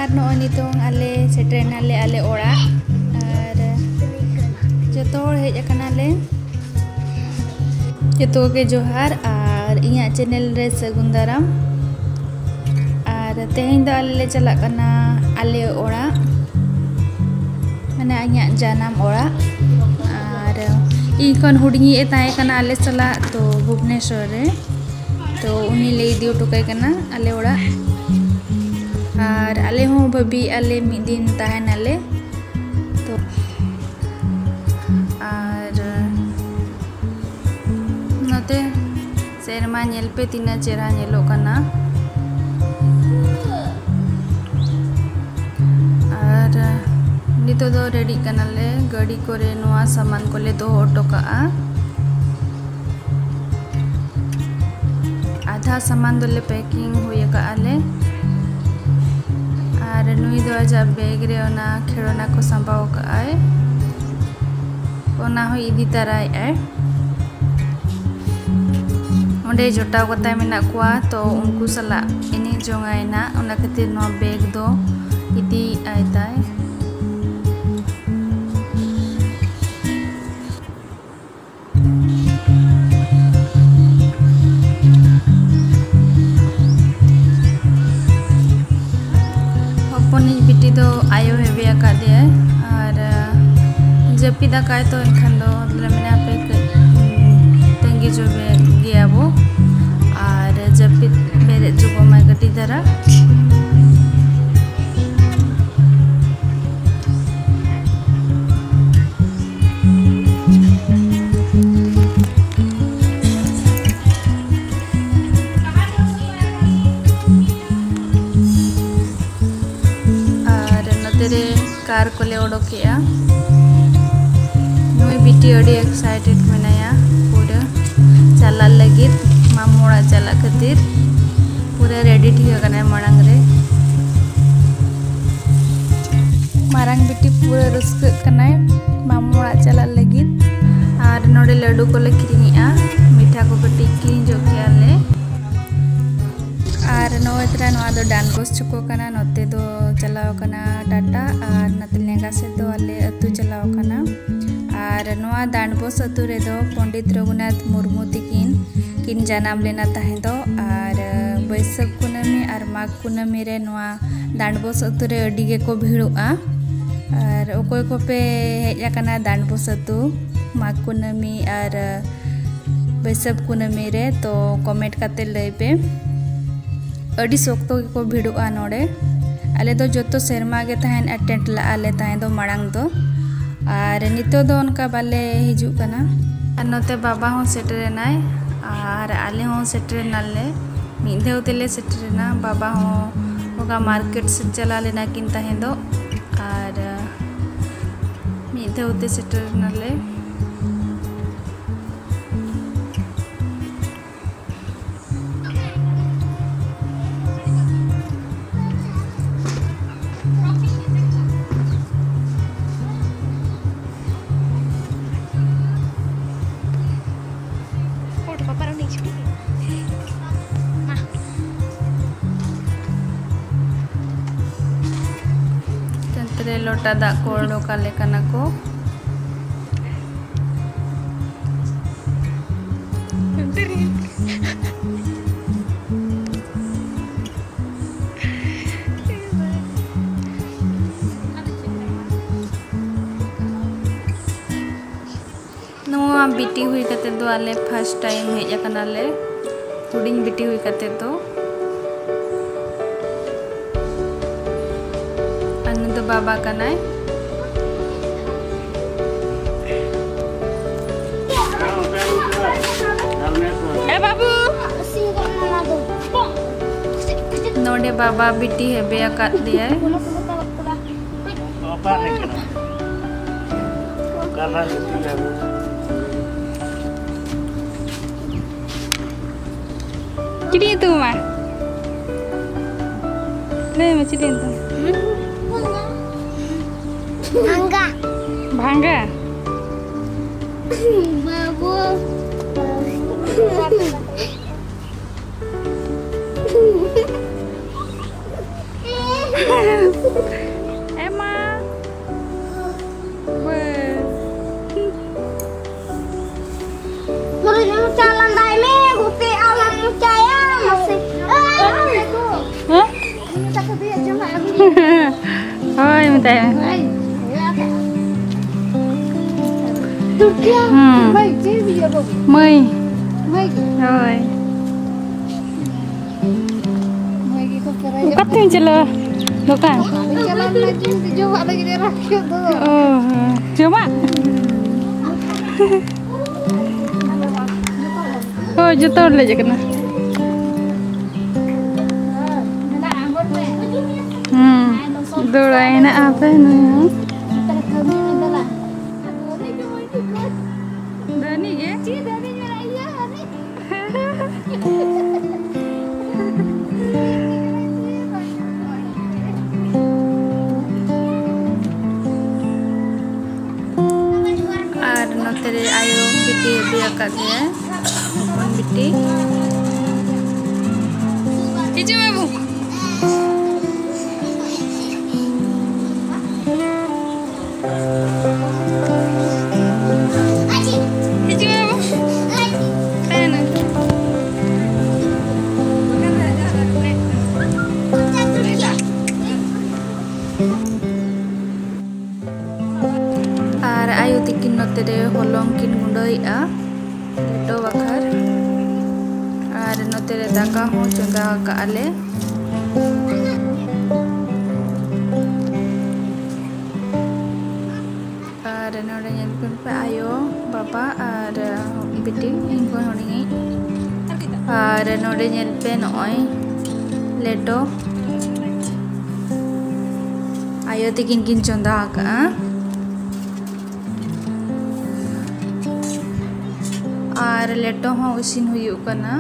Ar no nitong ale setren ale ora ar joto hor hej akana le joto ke johar ar inya channel re sagun daram ar tehin do ale le chalak kana ale ora mane inya janam ora ar ikon hudingi e tahe kana ale sala to Bhubaneswar re तो उन्हीं ले दी उठुकाय कना आले ओड़ा और आले हों भाभी आले मिद दिन ताहन आले तो और नते सेरमा नेल पे तीना चेहरा नेलो कना और नितो दो रेडी कना ले गाड़ी कोरे नोआ सामान कोले दो ओटोका आधा सामान दोले पैकिंग हुई आले और नुई दो आजा बैग रे ओना खेड़ोना को संभाव काए ओना हो इदी तराय आए ओंडे जोटाव कताय मेना कुआ तो उनको सला इनी जोंगायना ओना खातिर नो बैग दो इदी आयताय बिटी दो आयो हेबिया का दिया और जपिदा का तो इनखान दो मेना पे तंगी जो गया वो और जपिद बेरे जो मैं गटी दरा कार को ले ओडोकिया नुई बिटी अड़ी एक्साइटेड मेनाया पूरा चला लगित मामोड़ा चला खातिर पूरा रेडी ठीक करना मांग रे मारंग बिटी पूरा रस्क करना मामोड़ा चला लगित और नोडे लड्डू को ले किरिंगिया मीठा को कटी किरिंग जो किया ले और नोएत्रा नोआ दो डानकोस चुको कना नोते दो चलाओ कना टाटा और नतलेगा से दो आले अतु चलाओ कना और नोआ डानबोस अतु रे दो पंडित रघुनाथ मुर्मू किन जनाम लेना ताहे दो और बैसाख कुनामी और माघ कुनामी रे नोआ डानबोस अतु रे अडी गे को भिड़ोआ और ओकोय को पे हेज आकना डानबोस अतु माघ कुनामी और बैसाख कुनामी रे तो कमेंट करते लई पे अड़ी सोक्तो को भिड़ोआ नोडे आले दो जोतो सेरमा गे ताहेन अटेंड ला आले ताहे दो मांग दो और नितो दो उनका बाले हिजू कना और नोते बाबा हो सेटरेनाय और आले हो सेटरेनाले मिधेव तेले सेटरेना बाबा हो होगा मार्केट से चला लेना किन ताहे दो और मिधेव ते सेटरेनाले लोटा दा को ओडोका लेकना को नोआ बिटी हुई कते दो आले फर्स्ट टाइम हेज आकना ले हुडिंग बिटी हुई कते तो तो बाबा का नाय ए बाबू नोडे बाबा बिटी है बेया काट दिया है चिड़ी तू मां ले मैं चिड़ी तू भांगा भांगा बाबू Ôi minta ya. Mười. Rồi. Cắt thêm chelo. Bukan. Coba lagi dia rakit tuh. Oh, coba. Oh, jutor aja kena. Dorain apa nih? Dani ya? Dani ya, Dani. Tere ayo biti biar katnya, bukan biti. Hijau ibu. Ayo tikin notere holong kin gundoi a leto bakar ar notere daka ho chonda ka ale ar node nyel pe ayo baba ar biti ingo horingi ar node nyel pe noi leto ayo tikin kin chonda ka और लेटो हो उसिन हुयु कना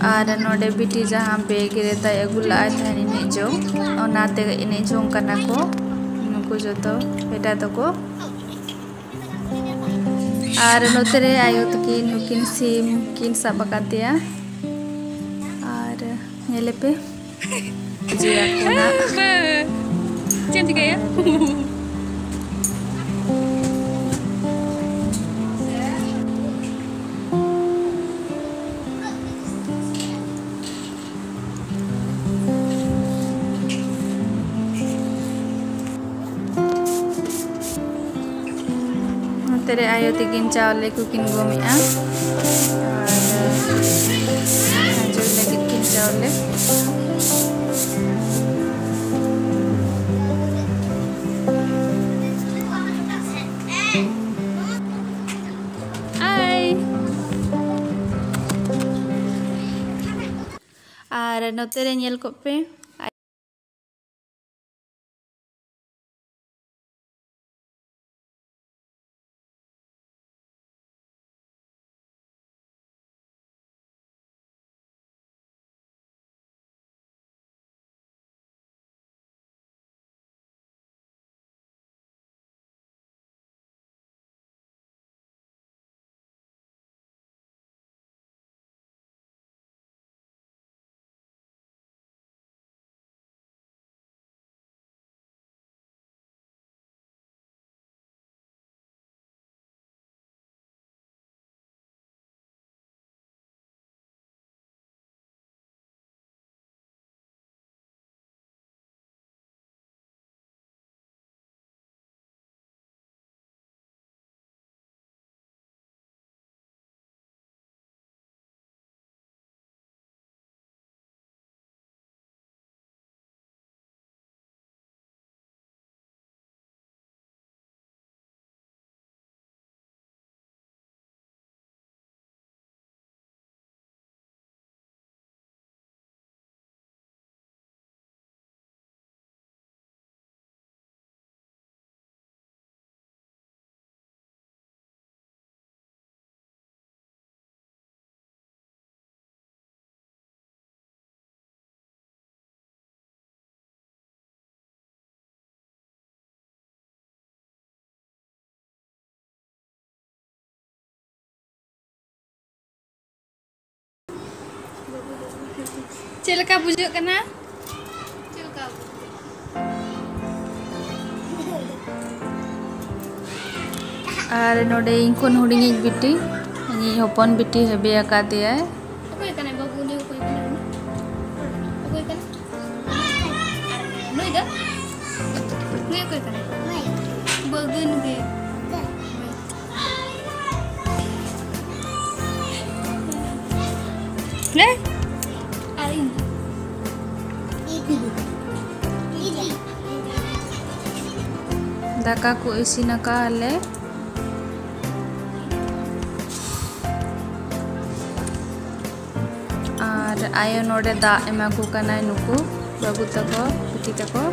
और नोडे बिटी जहां bag रे ता एगुला थानी ने जो ओनाते इने जों कना को नुको जतो बेटा तो को और नोतरे आयो तकी नुकिन सिम किन सबकातिया और नेले पे जिया कोना चेंज गया तेरे आयो तिकिन चावले कुकिन गोमिया जो लगी किन चावले आई आर नोतेरे nyel kope Cilka bujuk kena? Cilka. Ar node inkon hudingi biti, ini hopon biti hebe akati ay. Apa ya kena babu ni apa ya? bagian ke. Aling. Daka ko isin ka ale. Ar ayo node da ema ko kana nuku babu tako puti tako.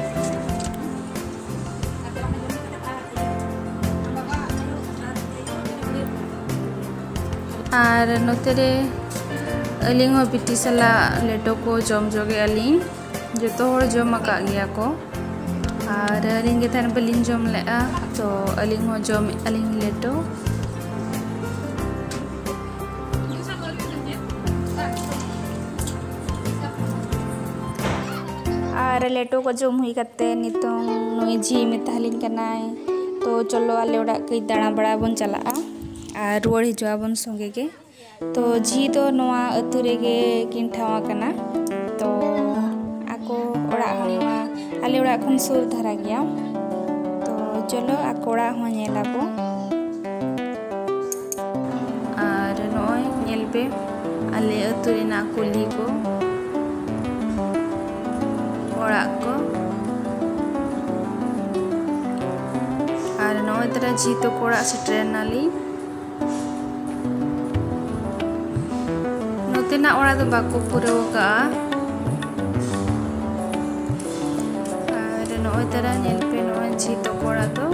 Ar notere aling ho piti sala leto ko jom joge aling joto hor jom aka gya ko ar aling ge than balin jom le a to aling ho jom aling leto ar leto ko jom hui kate nitong noi ji metahalin kanai to cholo ale oda kai dana bada bon chala a ar ruar hijua bon songe ge तो जी तो नवा अतु रेगे किन ठावा कना तो आको ओड़ा हनवा आले ओड़ा खन सुर धरा गया तो चलो आको ओड़ा हो नेलाबो आर नय नेलबे आले अतु रेना कुली को ओड़ा को आर नय तरा जी तो कोड़ा सेटर नाली tina ora do baku pura ka ada no tara nyel pe no anji to kora to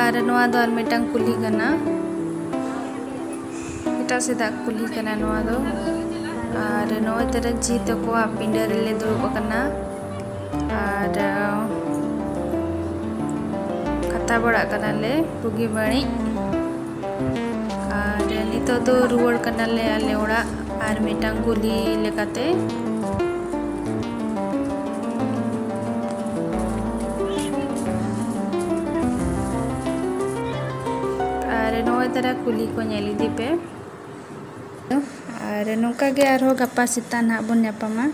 ar noa do ar metang kuli kana eta seda kuli kana noa do ar noa tera ji to ko apindar le do kana ar kata bada kana le bugi bani ar nito do ruwar kana le ale ora ar metang kuli lekate तरा कुली को नेली दीपे और नौका गे आरो गप्पा सिता ना बन नापामा।